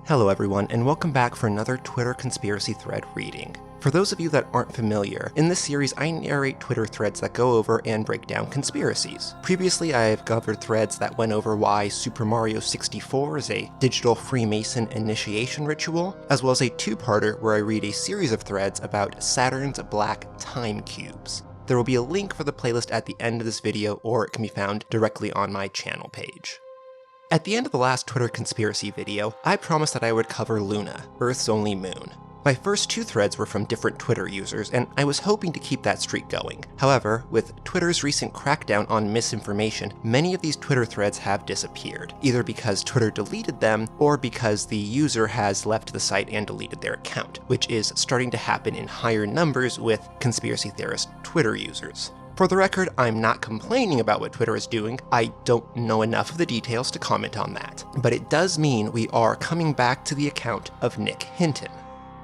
Hello everyone, and welcome back for another Twitter conspiracy thread reading. For those of you that aren't familiar, in this series I narrate Twitter threads that go over and break down conspiracies. Previously I've covered threads that went over why Super Mario 64 is a digital Freemason initiation ritual, as well as a two-parter where I read a series of threads about Saturn's black time cubes. There will be a link for the playlist at the end of this video, or it can be found directly on my channel page. At the end of the last Twitter conspiracy video, I promised that I would cover Luna, Earth's only moon. My first two threads were from different Twitter users, and I was hoping to keep that streak going. However, with Twitter's recent crackdown on misinformation, many of these Twitter threads have disappeared, either because Twitter deleted them, or because the user has left the site and deleted their account, which is starting to happen in higher numbers with conspiracy theorist Twitter users. For the record, I'm not complaining about what Twitter is doing. I don't know enough of the details to comment on that. But it does mean we are coming back to the account of Nick Hinton.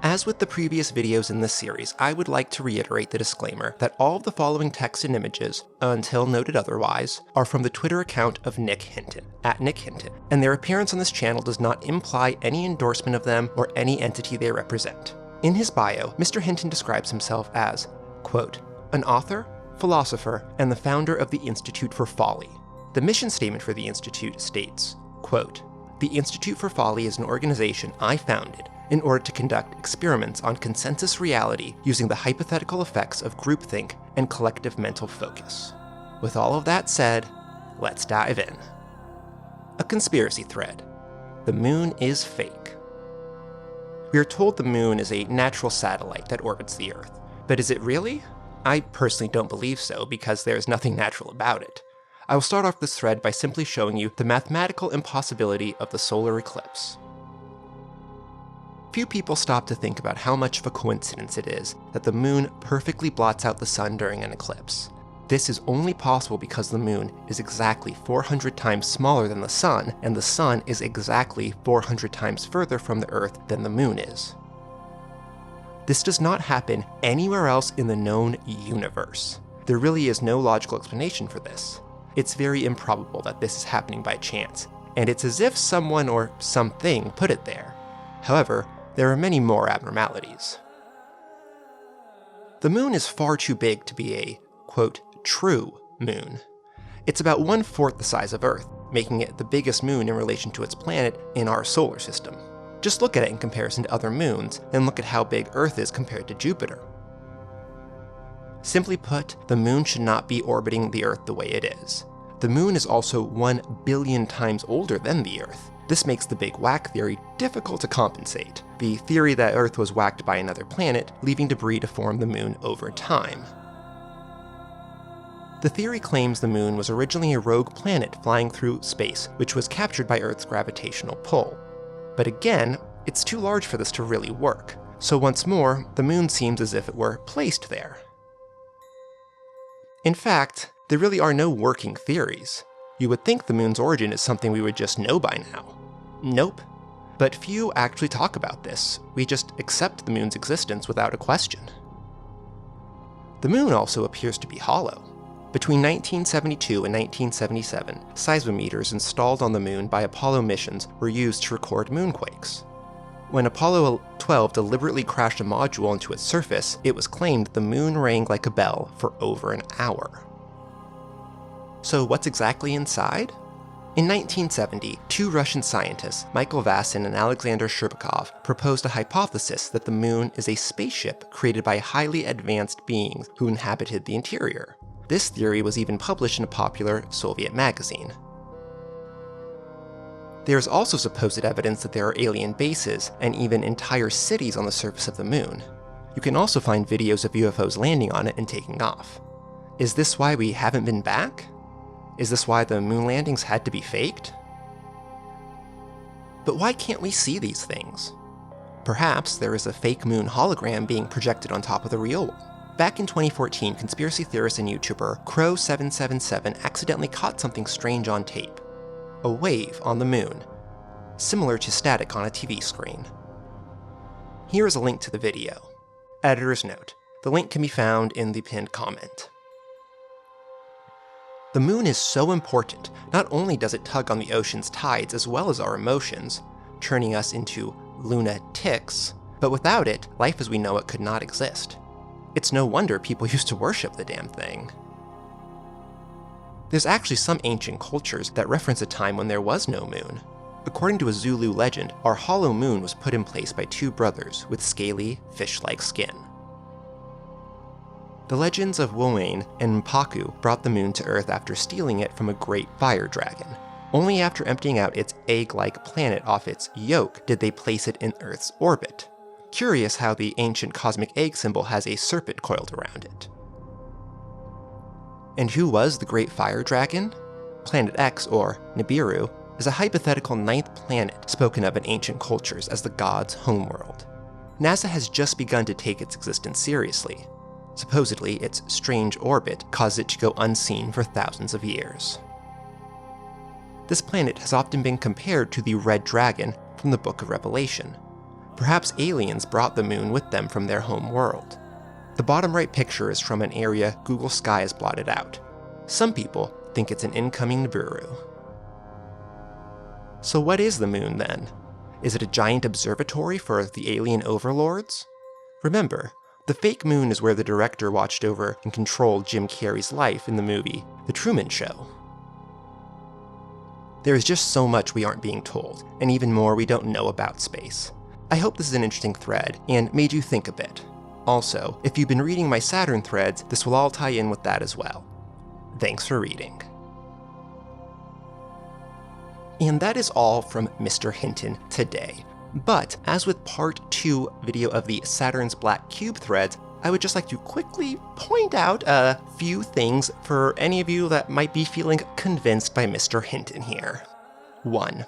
As with the previous videos in this series, I would like to reiterate the disclaimer that all of the following text and images, until noted otherwise, are from the Twitter account of Nick Hinton, @NickHinton, and their appearance on this channel does not imply any endorsement of them or any entity they represent. In his bio, Mr. Hinton describes himself as, quote, an author, philosopher, and the founder of the Institute for Folly. The mission statement for the Institute states, quote, the Institute for Folly is an organization I founded in order to conduct experiments on consensus reality using the hypothetical effects of groupthink and collective mental focus. With all of that said, let's dive in. A conspiracy thread. The moon is fake. We are told the moon is a natural satellite that orbits the Earth, but is it really? I personally don't believe so, because there is nothing natural about it. I will start off this thread by simply showing you the mathematical impossibility of the solar eclipse. Few people stop to think about how much of a coincidence it is that the moon perfectly blots out the sun during an eclipse. This is only possible because the moon is exactly 400 times smaller than the sun, and the sun is exactly 400 times further from the Earth than the moon is. This does not happen anywhere else in the known universe. There really is no logical explanation for this. It's very improbable that this is happening by chance, and it's as if someone or something put it there. However, there are many more abnormalities. The moon is far too big to be a, quote, true moon. It's about 1/4 the size of Earth, making it the biggest moon in relation to its planet in our solar system. Just look at it in comparison to other moons, and look at how big Earth is compared to Jupiter. Simply put, the moon should not be orbiting the Earth the way it is. The moon is also 1 billion times older than the Earth. This makes the big whack theory difficult to compensate, the theory that Earth was whacked by another planet, leaving debris to form the moon over time. The theory claims the moon was originally a rogue planet flying through space, which was captured by Earth's gravitational pull. But again, it's too large for this to really work, so once more, the moon seems as if it were placed there. In fact, there really are no working theories. You would think the moon's origin is something we would just know by now. Nope. But few actually talk about this. We just accept the moon's existence without a question. The moon also appears to be hollow. Between 1972 and 1977, seismometers installed on the moon by Apollo missions were used to record moonquakes. When Apollo 12 deliberately crashed a module into its surface, it was claimed the moon rang like a bell for over an hour. So what's exactly inside? In 1970, two Russian scientists, Michael Vasin and Alexander Sherbakov, proposed a hypothesis that the moon is a spaceship created by highly advanced beings who inhabited the interior. This theory was even published in a popular Soviet magazine. There is also supposed evidence that there are alien bases and even entire cities on the surface of the moon. You can also find videos of UFOs landing on it and taking off. Is this why we haven't been back? Is this why the moon landings had to be faked? But why can't we see these things? Perhaps there is a fake moon hologram being projected on top of the real one. Back in 2014, conspiracy theorist and YouTuber Crow777 accidentally caught something strange on tape. A wave on the moon, similar to static on a TV screen. Here is a link to the video. Editor's note: the link can be found in the pinned comment. The moon is so important, not only does it tug on the ocean's tides as well as our emotions, turning us into lunatics, but without it, life as we know it could not exist. It's no wonder people used to worship the damn thing. There's actually some ancient cultures that reference a time when there was no moon. According to a Zulu legend, our hollow moon was put in place by two brothers with scaly, fish-like skin. The legends of Wyrm and Mpaku brought the moon to Earth after stealing it from a great fire dragon. Only after emptying out its egg-like planet off its yolk did they place it in Earth's orbit. Curious how the ancient cosmic egg symbol has a serpent coiled around it. And who was the Great Fire Dragon? Planet X, or Nibiru, is a hypothetical ninth planet spoken of in ancient cultures as the god's homeworld. NASA has just begun to take its existence seriously. Supposedly, its strange orbit caused it to go unseen for thousands of years. This planet has often been compared to the Red Dragon from the Book of Revelation. Perhaps aliens brought the moon with them from their home world. The bottom right picture is from an area Google Sky has blotted out. Some people think it's an incoming Nibiru. So what is the moon then? Is it a giant observatory for the alien overlords? Remember, the fake moon is where the director watched over and controlled Jim Carrey's life in the movie The Truman Show. There is just so much we aren't being told, and even more we don't know about space. I hope this is an interesting thread, and made you think a bit. Also, if you've been reading my Saturn threads, this will all tie in with that as well. Thanks for reading. And that is all from Mr. Hinton today. But, as with part 2 video of the Saturn's Black Cube threads, I would just like to quickly point out a few things for any of you that might be feeling convinced by Mr. Hinton here. 1.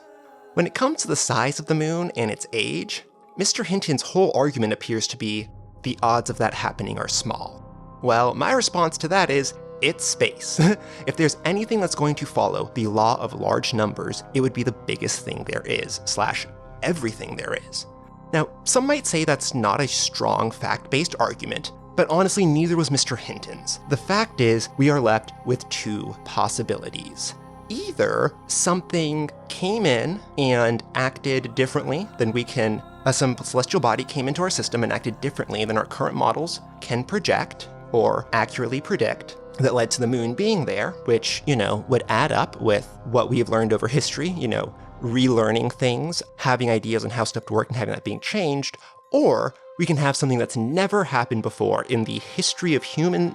When it comes to the size of the moon and its age, Mr. Hinton's whole argument appears to be, the odds of that happening are small. Well, my response to that is, it's space. If there's anything that's going to follow the law of large numbers, it would be the biggest thing there is, / everything there is. Now, some might say that's not a strong fact-based argument, but honestly, neither was Mr. Hinton's. The fact is, we are left with two possibilities. Either something came in and acted differently than we can, some celestial body came into our system and acted differently than our current models can project or accurately predict, that led to the moon being there, which, would add up with what we have learned over history, relearning things, having ideas on how stuff work and having that being changed, or we can have something that's never happened before in the history of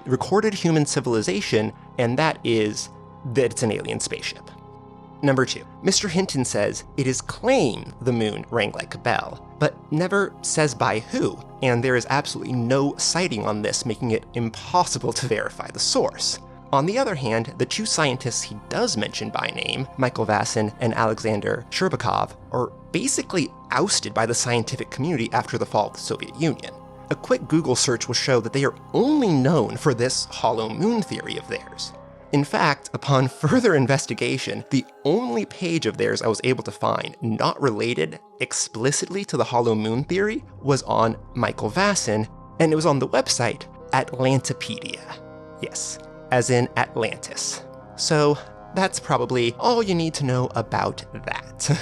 recorded human civilization, and that is that it's an alien spaceship. Number 2, Mr. Hinton says it is claimed the moon rang like a bell, but never says by who, and there is absolutely no citing on this, making it impossible to verify the source. On the other hand, the two scientists he does mention by name, Michael Vassin and Alexander Sherbakov, are basically ousted by the scientific community after the fall of the Soviet Union. A quick Google search will show that they are only known for this hollow moon theory of theirs. In fact, upon further investigation, the only page of theirs I was able to find not related explicitly to the hollow moon theory was on Michael Vassin, and it was on the website Atlantopedia. Yes, as in Atlantis. So that's probably all you need to know about that.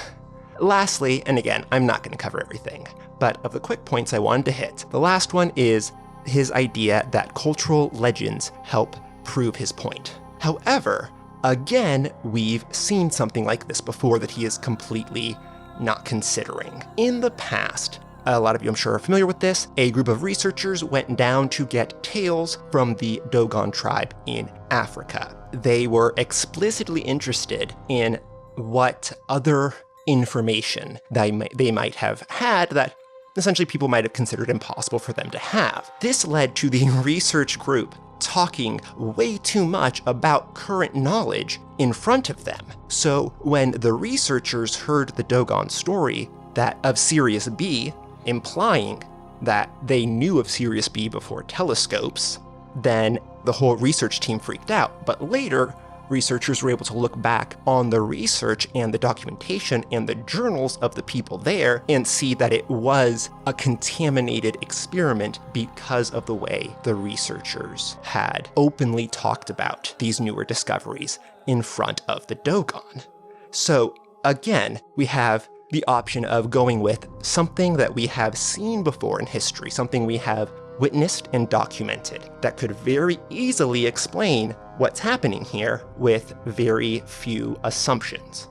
Lastly, and again, I'm not going to cover everything, but of the quick points I wanted to hit, the last one is his idea that cultural legends help prove his point. However, again, we've seen something like this before that he is completely not considering. In the past, a lot of you I'm sure are familiar with this, a group of researchers went down to get tales from the Dogon tribe in Africa. They were explicitly interested in what other information they might have had that essentially people might have considered impossible for them to have. This led to the research group talking way too much about current knowledge in front of them. So when the researchers heard the Dogon story of Sirius B, implying that they knew of Sirius B before telescopes, then the whole research team freaked out. But later, researchers were able to look back on the research and the documentation and the journals of the people there and see that it was a contaminated experiment because of the way the researchers had openly talked about these newer discoveries in front of the Dogon. So again, we have the option of going with something that we have seen before in history, something we have witnessed and documented that could very easily explain what's happening here with very few assumptions.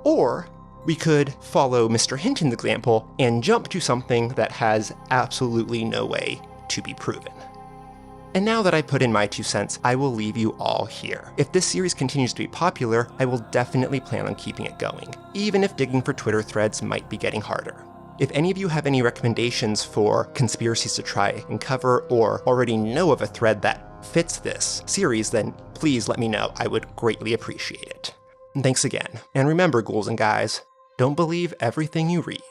Or we could follow Mr. Hinton's example and jump to something that has absolutely no way to be proven. And now that I put in my 2 cents, I will leave you all here. If this series continues to be popular, I will definitely plan on keeping it going, even if digging for Twitter threads might be getting harder. If any of you have any recommendations for conspiracies to try and cover, or already know of a thread that fits this series, then please let me know. I would greatly appreciate it. And thanks again. And remember, ghouls and guys, don't believe everything you read.